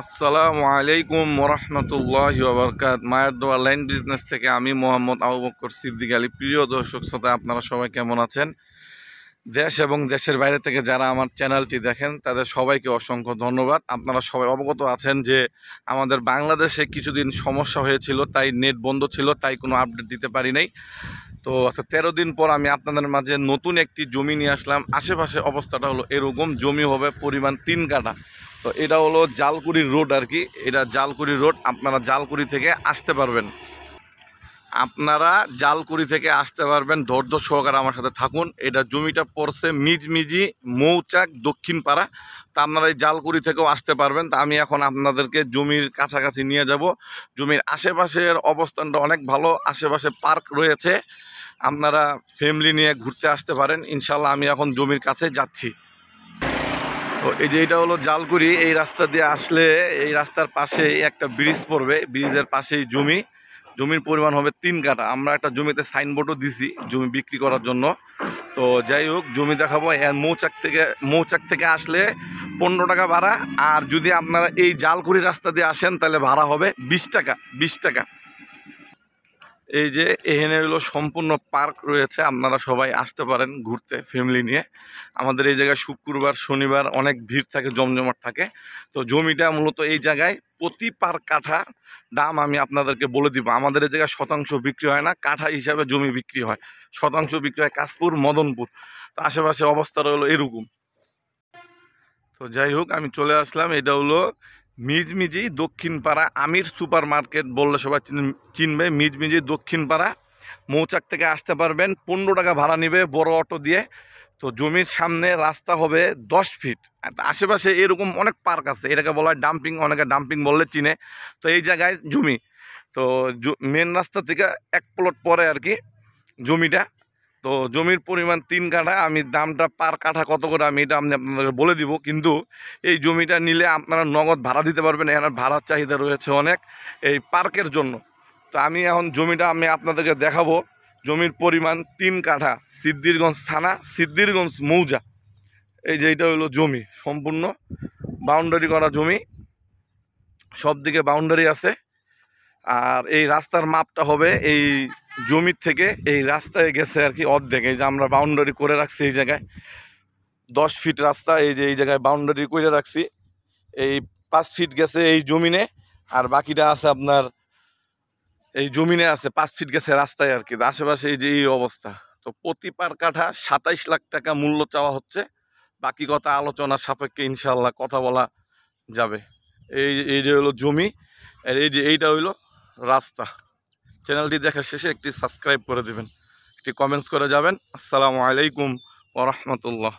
আসসালামু আলাইকুম ওরহমতুল্লাহি ওয়া বারাকাতুহু। মায়ের দোয়া লাইন বিজনেস থেকে আমি মোহাম্মদ আবু বকর সিদ্দিক আলী। প্রিয় দর্শক শ্রোতা, আপনারা সবাই কেমন আছেন? দেশ এবং দেশের বাইরে থেকে যারা আমার চ্যানেলটি দেখেন তাদের সবাইকে অসংখ্য ধন্যবাদ। আপনারা সবাই অবগত আছেন যে আমাদের বাংলাদেশে কিছুদিন সমস্যা হয়েছিল, তাই নেট বন্ধ ছিল, তাই কোনো আপডেট দিতে পারি নাই। তো আচ্ছা, 13 দিন পর আমি আপনাদের মাঝে নতুন একটি জমি নিয়ে আসলাম। আশেপাশে অবস্থাটা হলো এরকম, জমি হবে পরিমাণ 3 কাঠা। তো এটা হলো জালকুড়ি রোড আর কি, এটা জালকুড়ি রোড। আপনারা জালকুড়ি থেকে আসতে পারবেন, ধৈর্য সহকারে আমার সাথে থাকুন। এটা জমিটা পড়ছে মিজমিজি মৌচাক দক্ষিণ পাড়া। তা আপনারা এই জালকুড়ি থেকেও আসতে পারবেন। তা আমি এখন আপনাদেরকে জমির কাছাকাছি নিয়ে যাব। জমির আশেপাশের অবস্থানটা অনেক ভালো, আশেপাশে পার্ক রয়েছে, আপনারা ফ্যামিলি নিয়ে ঘুরতে আসতে পারেন ইনশাল্লাহ। আমি এখন জমির কাছে যাচ্ছি। তো এই যে এটা হলো জালকুড়ি, এই রাস্তা দিয়ে আসলে এই রাস্তার পাশেই একটা ব্রিজ পড়বে, ব্রিজের পাশেই জমির পরিমাণ হবে 3 কাঠা। আমরা একটা জমিতে সাইনবোর্ডও দিছি জমি বিক্রি করার জন্য। তো যাই হোক, জমি দেখাবো। মৌচাক থেকে আসলে 15 টাকা ভাড়া, আর যদি আপনারা এই জালকুড়ি রাস্তা দিয়ে আসেন তাহলে ভাড়া হবে 20 টাকা। এই যে এখানে হলো সম্পূর্ণ পার্ক রয়েছে, আপনারা সবাই আসতে পারেন ঘুরতে ফ্যামিলি নিয়ে। আমাদের এই জায়গায় শুক্রবার শনিবার অনেক ভিড় থাকে, জমজমাট থাকে। তো জমিটা মূলত এই জায়গায় প্রতি পার কাঠা দাম আমি আপনাদেরকে বলে দিব। আমাদের এই জায়গায় শতাংশ বিক্রি হয় না, কাঠা হিসাবে জমি বিক্রি হয়। শতাংশ বিক্রি হয় কাশপুর, মদনপুর। তো আশেপাশে অবস্থাটা হলো এরকম। তো যাই হোক, আমি চলে আসলাম। এটা হলো মিজমিজি দক্ষিণ পাড়া, আমির সুপার মার্কেট বললে সবাই চিনবে। মিজমিজি দক্ষিণ পাড়া, মৌচাক থেকে আসতে পারবেন। 15 টাকা ভাড়া নেবে বড় অটো দিয়ে। তো জমির সামনে রাস্তা হবে 10 ফিট। আশেপাশে এরকম অনেক পার্ক আছে, এটাকে বলা হয় ডাম্পিং, অনেকে ডাম্পিং বললে চিনে। তো এই জায়গায় জমি, তো মেন রাস্তা থেকে 1 প্লট পরে আর কি জমিটা। তো জমির পরিমাণ 3 কাঠা। আমি দামটা পার কাঠা কত করে আমি এটা আপনাদের বলে দিব, কিন্তু এই জমিটা নিলে আপনারা নগদ ভাড়া দিতে পারবেন। এখানে ভাড়ার চাহিদা রয়েছে অনেক এই পার্কের জন্য। তো আমি এখন জমিটা আপনাদেরকে দেখাবো। জমির পরিমাণ 3 কাঠা, সিদ্ধিরগঞ্জ থানা, সিদ্ধিরগঞ্জ মৌজা। এই যে এটা হলো জমি, সম্পূর্ণ বাউন্ডারি করা জমি, সব দিকে বাউন্ডারি আছে। আর এই রাস্তার মাপটা হবে এই জমির থেকে এই রাস্তায় গেছে আর কি অর্ধেক। এই যে আমরা বাউন্ডারি করে রাখছি এই জায়গায় 10 ফিট রাস্তা, এই যে এই জায়গায় বাউন্ডারি করে রাখছি। এই 5 ফিট গেছে এই জমিনে, আর বাকিটা আছে আপনার এই জমিনে আছে 5 ফিট গেছে রাস্তায় আর কি। আশেপাশে এই যে এই অবস্থা। তো প্রতি পার কাঠা 27 লাখ টাকা মূল্য চাওয়া হচ্ছে। বাকি কথা আলোচনা সাপেক্ষে ইনশাল্লাহ কথা বলা যাবে। এই যে হলো জমি, আর এই যে এইটা হইলো রাস্তা। চ্যানেলটি দেখা শেষে একটি সাবস্ক্রাইব করে দেবেন, একটি কমেন্টস করে যাবেন। আসসালামু আলাইকুম ওয়া রাহমাতুল্লাহ।